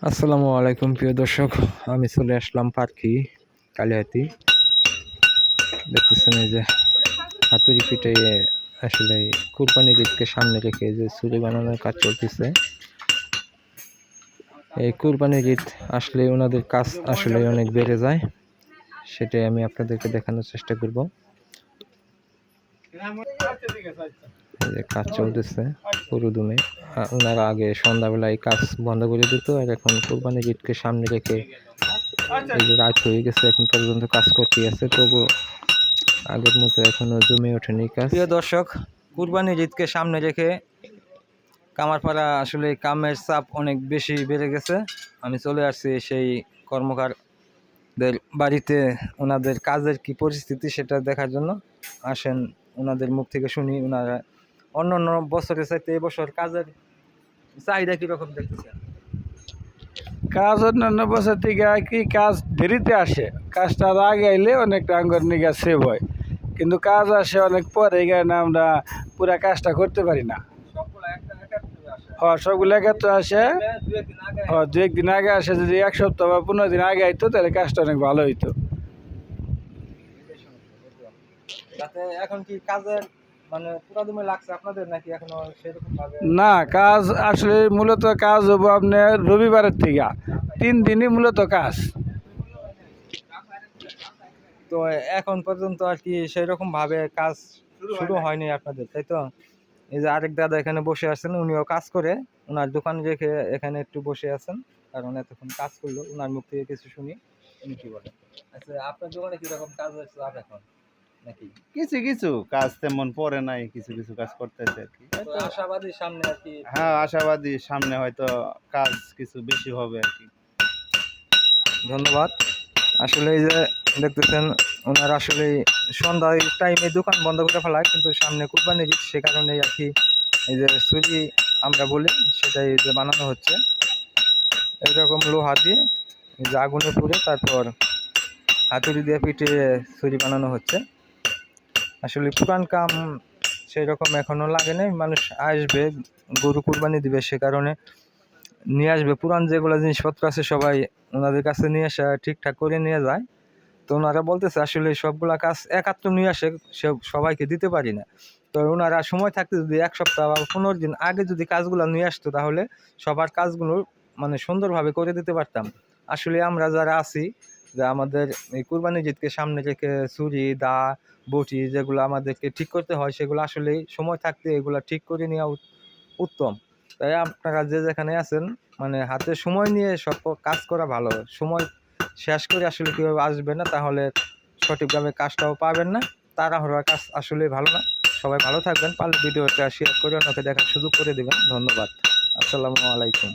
আসসালামু আলাইকুম প্রিয় দর্শক, আমি চলে আসলাম পার্কি কালিহাতি। দেখতেছেন এই যে হাতুড়ি পিঠে আসলে কুরবানির ঈদকে সামনে রেখে যে ছুরি বানানোর কাজ চলতেছে। এই কুরবানির ঈদ আসলে ওনাদের কাজ আসলে অনেক বেড়ে যায়, সেটাই আমি আপনাদেরকে দেখানোর চেষ্টা করব। যে কাজ চলতেছে পুরোদমে। ওনারা আগে সন্ধ্যাবেলায় কাজ বন্ধ করে দিত, আর এখন কুরবানির ঈদকে সামনে রেখে এই যে রাত হয়ে গেছে, এখন পর্যন্ত কাজ করতে আছে, তবু আগের মতো এখনো জমে ওঠেনি কাজ। প্রিয় দর্শক, কুরবানির ঈদকে সামনে রেখে কামারপাড়া আসলে কামের চাপ অনেক বেশি বেড়ে গেছে। আমি চলে আসছি সেই কর্মকারদের বাড়িতে, ওনাদের কাজের কি পরিস্থিতি সেটা দেখার জন্য। আসেন ওনাদের মুখ থেকে শুনি, ওনারা অন্য অন্য বছরের চাইতে এবছর কাজের চাহিদা কীরকম দেখতেছেন? কাজ অন্যান্য বছর থেকে কি কাজ দেরিতে আসে, কাজটা আগে আইলে অনেকটা আঙ্গর নিগা সেভ হয়, কিন্তু কাজ আসে অনেক পরে, এই কারণে আমরা পুরা কাজটা করতে পারি না। সবগুলো একাত্তর আসে। দু একদিন আগে আসে, যদি এক সপ্তাহ বা 15 দিন আগে আইতো তাহলে কাজটা অনেক ভালো হইতো। এখন কি কাজের মানে পুরাদমে লাগছে আপনাদের, নাকি এখনো সেরকম ভাবে? না, কাজ আসলে মূলত কাজ হবো আপনার রবিবারের থেকে 3 দিনই মূলত কাজ। তো এখন পর্যন্ত আর কি সেরকম ভাবে কাজ শুরু হয়নি আপনাদের, তাই তো? এই যে আরেক দাদা এখানে বসে আছেন, উনিও কাজ করে, ওনার দোকান রেখে এখানে একটু বসে আছেন, কারণ এতক্ষণ কাজ করলো। ওনার মুখ থেকে কিছু শুনি, উনি কি বলেন। আচ্ছা, আপনার দোকানে কিরকম কাজ হচ্ছে আর এখন, নাকি কিছু কিছু কাজ তেমন পরে নাই, কিছু কিছু কাজ করতেছে আর কি। আশাবাদী সামনে আর কি? হ্যাঁ, আশাবাদী সামনে হয়তো কাজ কিছু বেশি হবে আর কি। ধন্যবাদ। আসলে এই যে দেখতেছেন, ওনারা আসলে সন্ধ্যার টাইমে দোকান বন্ধ করে ফেলায়, কিন্তু সামনে কুরবানির ঈদ, সে কারণে আর কি এই যে ছুরি আমরা বলি সেটাই যে বানানো হচ্ছে এইরকম লোহা দিয়ে, এই যে আগুনে পুড়ে তারপর হাতুড়ি দিয়ে পিঠে ছুরি বানানো হচ্ছে। আসলে পুরান কাম সেই রকম এখনো লাগে নাই, মানুষ আসবে গরু কুরবানি দিবে, সে কারণে নিয়ে আসবে পুরান যেগুলো জিনিসপত্র আছে সবাই ওনাদের কাছে নিয়ে আসা ঠিকঠাক করে নিয়ে যায়। তো ওনারা বলতেছে আসলে সবগুলা কাজ একাত্র নিয়ে আসে, সবাইকে দিতে পারি না। তো ওনারা সময় থাকতে যদি 1 সপ্তাহ বা 15 দিন আগে যদি কাজগুলো নিয়ে আসতো, তাহলে সবার কাজগুলো মানে সুন্দরভাবে করে দিতে পারতাম। আসলে আমরা যারা আছি, যে আমাদের এই কুরবানি ঈদকে সামনে রেখে ছুরি দা বটি যেগুলো আমাদেরকে ঠিক করতে হয়, সেগুলো আসলে সময় থাকতে এগুলা ঠিক করে নেওয়া উত্তম। তাই আপনারা যে যেখানে আছেন, মানে হাতে সময় নিয়ে সব কাজ করা ভালো। সময় শেষ করে আসলে কেউ আসবে না, তাহলে সঠিকভাবে কাজটাও পাবেন না। তাড়াহুড়োর কাজ আসলে ভালো না। সবাই ভালো থাকবেন, পারলে ভিডিওটা শেয়ার করে অন্যকে দেখার সুযোগ করে দেবেন। ধন্যবাদ। আসসালামু আলাইকুম।